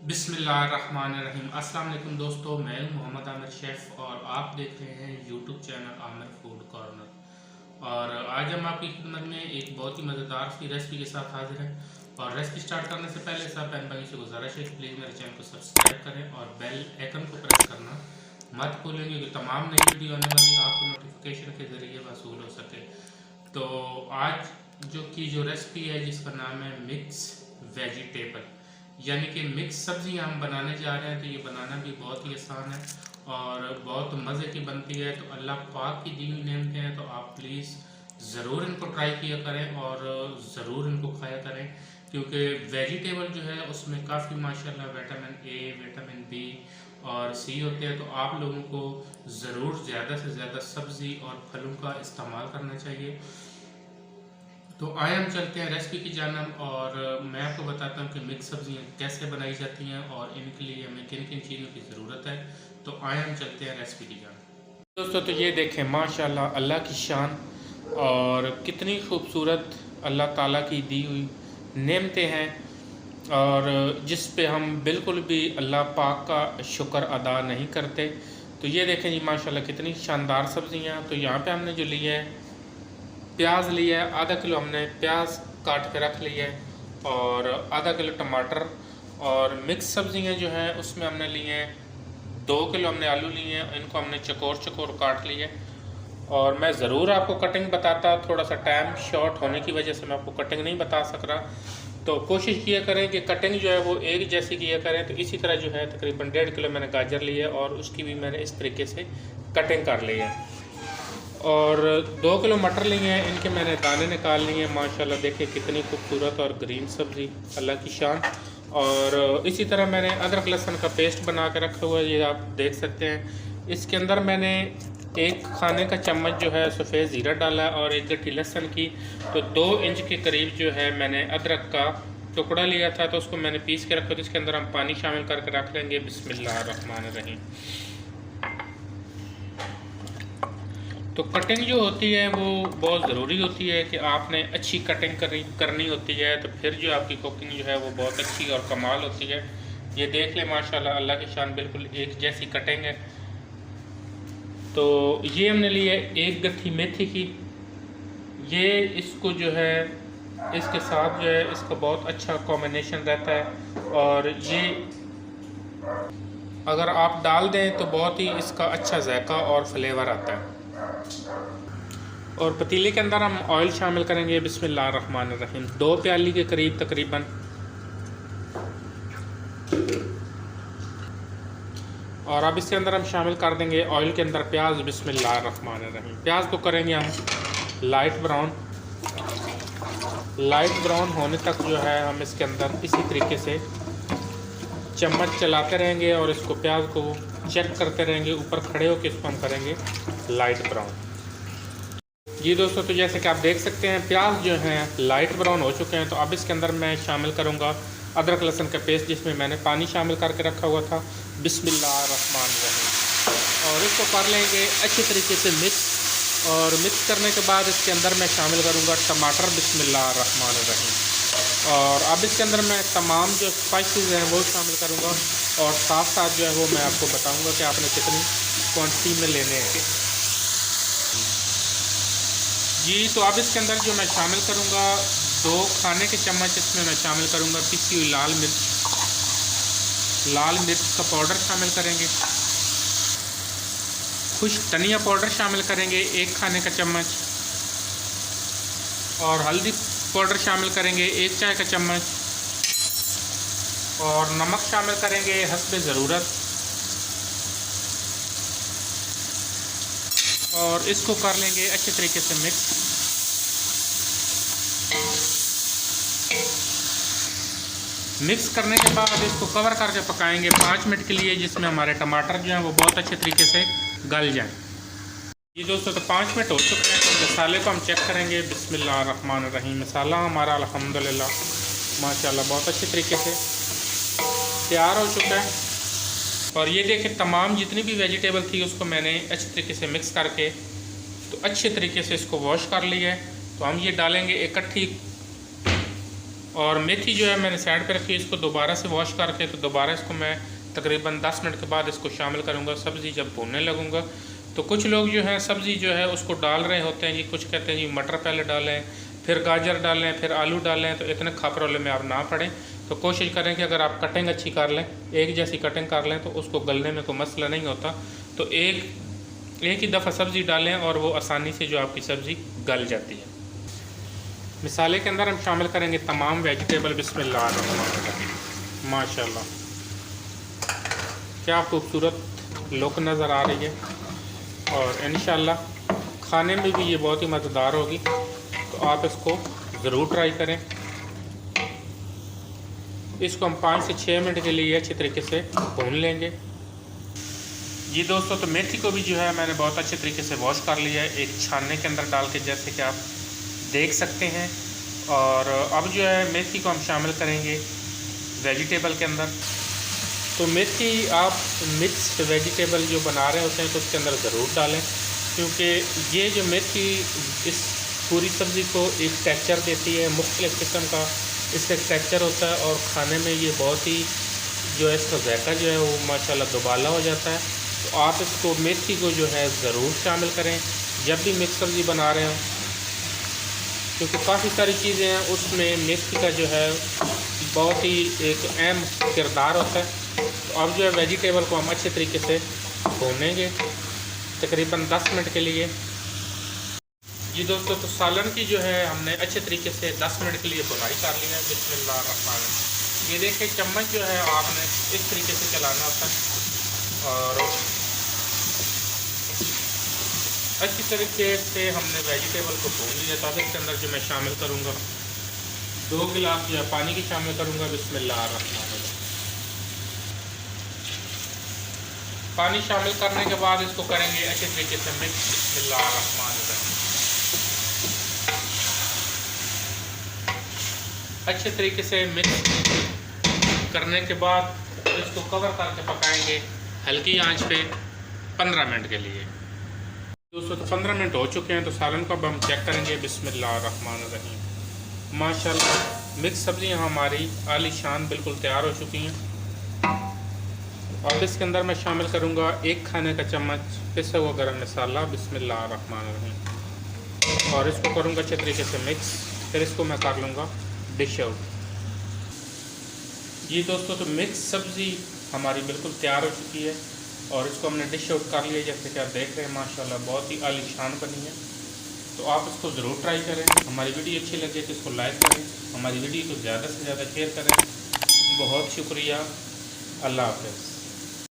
बिस्मिल्लाहिर्रहमानिर्रहीम। अस्सलाम वालेकुम दोस्तों, मैं हूं मोहम्मद आमिर शेफ़ और आप देख रहे हैं YouTube channel Aamir food corner. और आज हम आपकी खिदमत में एक बहुत ही मज़ेदार सी रेसिपी के साथ हाजिर हैं। और रेसिपी स्टार्ट करने से पहले सब बहन भाई से गुजारिश है कि प्लीज़ मेरे चैनल को सब्सक्राइब करें और बेल आइकन को प्रेस करना मत भूलें, क्योंकि तमाम नई वीडियो आने वाली आपको नोटिफिकेशन के ज़रिए वसूल हो सके। तो आज जो रेसिपी है जिसका नाम है मिक्स वेजिटेबल, यानी कि मिक्स सब्जियां हम बनाने जा रहे हैं। तो ये बनाना भी बहुत ही आसान है और बहुत मज़े की बनती है। तो अल्लाह पाक की दी हुई नेमतें हैं, तो आप प्लीज़ ज़रूर इनको ट्राई किया करें और ज़रूर इनको खाया करें, क्योंकि वेजिटेबल जो है उसमें काफ़ी माशाल्लाह विटामिन ए, विटामिन बी और सी होते हैं। तो आप लोगों को ज़रूर ज़्यादा से ज़्यादा सब्ज़ी और फलों का इस्तेमाल करना चाहिए। तो आए हम चलते हैं रेसिपी की जानब और मैं आपको बताता हूँ कि मिक्स सब्जियाँ कैसे बनाई जाती हैं और इनके लिए हमें किन किन चीज़ों की ज़रूरत है। तो आए हम चलते हैं रेसिपी की जानब। दोस्तों, तो ये देखें माशाल्लाह अल्लाह की शान और कितनी खूबसूरत अल्लाह ताला की दी हुई नेमतें हैं, और जिस पे हम बिल्कुल भी अल्लाह पाक का शुक्र अदा नहीं करते। तो ये देखें जी माशाल्लाह कितनी शानदार सब्जियाँ। तो यहाँ पे हमने जो लिया है प्याज लिया है, आधा किलो हमने प्याज काट के रख लिया है और आधा किलो टमाटर। और मिक्स सब्जियां जो हैं उसमें हमने लिए हैं 2 किलो हमने आलू लिए हैं, इनको हमने चकोर चकोर काट लिए। और मैं ज़रूर आपको कटिंग बताता, थोड़ा सा टाइम शॉर्ट होने की वजह से मैं आपको कटिंग नहीं बता सक रहा। तो कोशिश किया करें कि कटिंग जो है वो एक जैसी किया करें। तो इसी तरह जो है तकरीबन 1.5 किलो मैंने गाजर लिए और उसकी भी मैंने इस तरीके से कटिंग कर ली है। और 2 किलो मटर लिए हैं, इनके मैंने दाने निकाल लिए हैं। माशाल्लाह देखिए कितनी खूबसूरत और ग्रीन सब्ज़ी, अल्लाह की शान। और इसी तरह मैंने अदरक लहसुन का पेस्ट बना के रखा हुआ है, ये आप देख सकते हैं। इसके अंदर मैंने 1 खाने का चम्मच जो है सफ़ेद ज़ीरा डाला और 1 गट्ठी लहसुन की। तो 2 इंच के करीब जो है मैंने अदरक का टुकड़ा लिया था, तो उसको मैंने पीस के रखा। तो इसके अंदर हम पानी शामिल करके रख लेंगे। बिस्मिल्लाहिर्रहमानिर्रहीम। तो कटिंग जो होती है वो बहुत ज़रूरी होती है कि आपने अच्छी कटिंग करनी होती है, तो फिर जो आपकी कुकिंग जो है वो बहुत अच्छी और कमाल होती है। ये देख ले माशाल्लाह अल्लाह की शान, बिल्कुल एक जैसी कटिंग है। तो ये हमने लिए 1 गट्ठी मेथी की, ये इसको जो है इसके साथ जो है इसका बहुत अच्छा कॉम्बिनेशन रहता है। और ये अगर आप डाल दें तो बहुत ही इसका अच्छा जायका और फ्लेवर आता है। और पतीले के अंदर हम ऑयल शामिल करेंगे। बिस्मिल्लाहिर्रहमानिर्रहीम 2 प्याली के करीब तकरीबन। और अब इसके अंदर हम शामिल कर देंगे ऑयल के अंदर प्याज। बिस्मिल्लाहिर्रहमानिर्रहीम प्याज को करेंगे हम लाइट ब्राउन। लाइट ब्राउन होने तक जो है हम इसके अंदर इसी तरीके से चम्मच चलाते रहेंगे और इसको प्याज को चेक करते रहेंगे। ऊपर खड़े होकर इसको हम करेंगे लाइट ब्राउन। जी दोस्तों, तो जैसे कि आप देख सकते हैं प्याज जो हैं लाइट ब्राउन हो चुके हैं। तो अब इसके अंदर मैं शामिल करूंगा अदरक लहसुन का पेस्ट, जिसमें मैंने पानी शामिल करके रखा हुआ था। बिस्मिल्लाहिर्रहमानिर्रहीम। और इसको कर लेंगे अच्छी तरीके से मिक्स। और मिक्स करने के बाद इसके अंदर मैं शामिल करूंगा टमाटर। बिस्मिल्लाहिर्रहमानिर्रहीम। और अब इसके अंदर मैं तमाम जो स्पाइसेस हैं वो शामिल करूँगा और साथ साथ जो है वो मैं आपको बताऊँगा कि आपने कितनी क्वान्टिटी में लेने हैं जी। तो अब इसके अंदर जो मैं शामिल करूँगा 2 खाने के चम्मच इसमें मैं शामिल करूँगा पिसी हुई लाल मिर्च। लाल मिर्च का पाउडर शामिल करेंगे। खुश्क धनिया पाउडर शामिल करेंगे 1 खाने का चम्मच। और हल्दी पाउडर शामिल करेंगे 1 चाय का चम्मच। और नमक शामिल करेंगे हस्बे ज़रूरत। और इसको कर लेंगे अच्छे तरीके से मिक्स। मिक्स करने के बाद इसको कवर करके पकाएंगे 5 मिनट के लिए, जिसमें हमारे टमाटर जो हैं वो बहुत अच्छे तरीके से गल जाएं। ये दोस्तों, तो 5 मिनट हो चुके हैं। तो मसाले को हम चेक करेंगे। बिस्मिल्लाहिर्रहमानिर्रहीम। मसाला हमारा अल्हम्दुलिल्लाह माशाल्लाह बहुत अच्छे तरीके से तैयार हो चुका है। और ये देखें तमाम जितनी भी वेजिटेबल थी उसको मैंने अच्छे तरीके से मिक्स करके तो अच्छे तरीके से इसको वॉश कर लिया है। तो हम ये डालेंगे इकट्ठी और मेथी जो है मैंने साइड पे रखी है, इसको दोबारा से वॉश करके तो दोबारा इसको मैं तकरीबन 10 मिनट के बाद इसको शामिल करूँगा सब्ज़ी जब भूनने लगूँगा। तो कुछ लोग जो है सब्ज़ी जो है उसको डाल रहे होते हैं जी, कुछ कहते हैं जी मटर पहले डालें, फिर गाजर डालें, फिर आलू डालें, तो इतने खापरोले में आप ना पड़ें। तो कोशिश करें कि अगर आप कटिंग अच्छी कर लें, एक जैसी कटिंग कर लें, तो उसको गलने में कोई मसला नहीं होता। तो एक ही दफ़ा सब्ज़ी डालें और वो आसानी से जो आपकी सब्ज़ी गल जाती है। मिसाले के अंदर हम शामिल करेंगे तमाम वेजिटेबल। बिस्मिल्लाह माशाल्लाह, क्या खूबसूरत लुक नज़र आ रही है और इंशाल्लाह खाने में भी ये बहुत ही मज़ेदार होगी। तो आप इसको ज़रूर ट्राई करें। इसको हम 5 से 6 मिनट के लिए अच्छे तरीके से भून लेंगे। जी दोस्तों, तो मेथी को भी जो है मैंने बहुत अच्छे तरीके से वॉश कर लिया है एक छानने के अंदर डाल के, जैसे कि आप देख सकते हैं। और अब जो है मेथी को हम शामिल करेंगे वेजिटेबल के अंदर। तो मेथी आप मिक्स्ड वेजिटेबल जो बना रहे होते हैं तो उसके अंदर ज़रूर डालें, क्योंकि ये जो मेथी इस पूरी सब्ज़ी को एक टेक्सचर देती है, मुख्तलिफ़ किस्म का इसका टेक्सचर होता है और खाने में ये बहुत ही जो है इसका ज़ायका जो है वो माशाल्लाह दुबाला हो जाता है। तो आप इसको मेथी को जो है ज़रूर शामिल करें जब भी मिक्स सब्ज़ी बना रहे हो, क्योंकि काफ़ी सारी चीज़ें हैं उसमें मेथी का जो है बहुत ही एक अहम किरदार होता है। तो अब जो है वेजिटेबल को हम अच्छे तरीके से भूनेंगे तकरीबन 10 मिनट के लिए। जी दोस्तों, तो सालन की जो है हमने अच्छे तरीके से 10 मिनट के लिए बुनाई कर ली है। बिस्मिल्लाह। ये देखिए चम्मच जो है आपने इस तरीके से चलाना होता है और अच्छी तरीके से हमने वेजिटेबल को भून लिया। तो अब इसके अंदर जो मैं शामिल करूँगा 2 गिलास जो है पानी की शामिल करूँगा। बिस्मिल्लाह। पानी शामिल करने के बाद इसको करेंगे अच्छे तरीके से मिक्स। बिस्मिल्लाह। अच्छे तरीके से मिक्स करने के बाद इसको कवर करके पकाएंगे हल्की आंच पे 15 मिनट के लिए। दोस्तों, तो 15 मिनट हो चुके हैं। तो सालन को अब हम चेक करेंगे। बिस्मिल्लाहिर्रहमानिर्रहीम। माशाल्लाह मिक्स सब्जियां हमारी आलीशान बिल्कुल तैयार हो चुकी हैं। और इसके अंदर मैं शामिल करूंगा 1 खाने का चम्मच पिसा हुआ गरम मसाला। बिस्मिल्लाहिर्रहमानिर्रहीम। और इसको करूंगा अच्छे तरीके से मिक्स, फिर इसको मैं कर लूँगा डिश आउट। ये दोस्तों, तो मिक्स सब्ज़ी हमारी बिल्कुल तैयार हो चुकी है और इसको हमने डिश आउट कर लिया। जैसे कि आप देख रहे हैं माशाल्लाह बहुत ही आलीशान बनी है। तो आप इसको ज़रूर ट्राई करें। हमारी वीडियो अच्छी लगे तो इसको लाइक करें, हमारी वीडियो को ज़्यादा से ज़्यादा शेयर करें। बहुत शुक्रिया। अल्लाह हाफ़िज़।